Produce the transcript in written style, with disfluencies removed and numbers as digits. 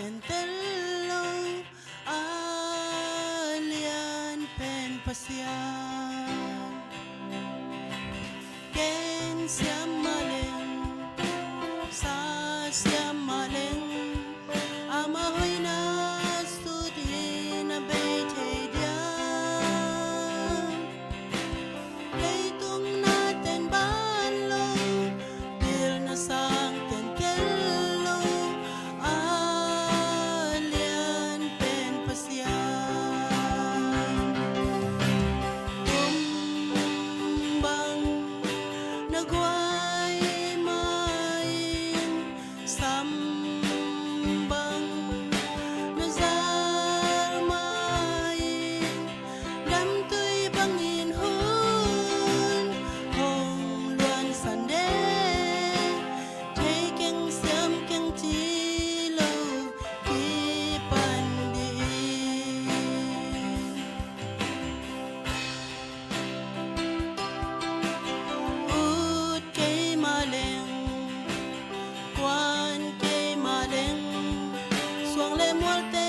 tentello alien pen pasian ken siam maleng sa siam maleng amahoy na studi na bete dia leitung natin balo bil na sang tentello alien pen pasian tumbang nagway main sambang nazar main lam tuy bangin hun hong luan sande thay keng siam keng chi lo ki pandi ut kay maleng kwan kay maleng suang le mualte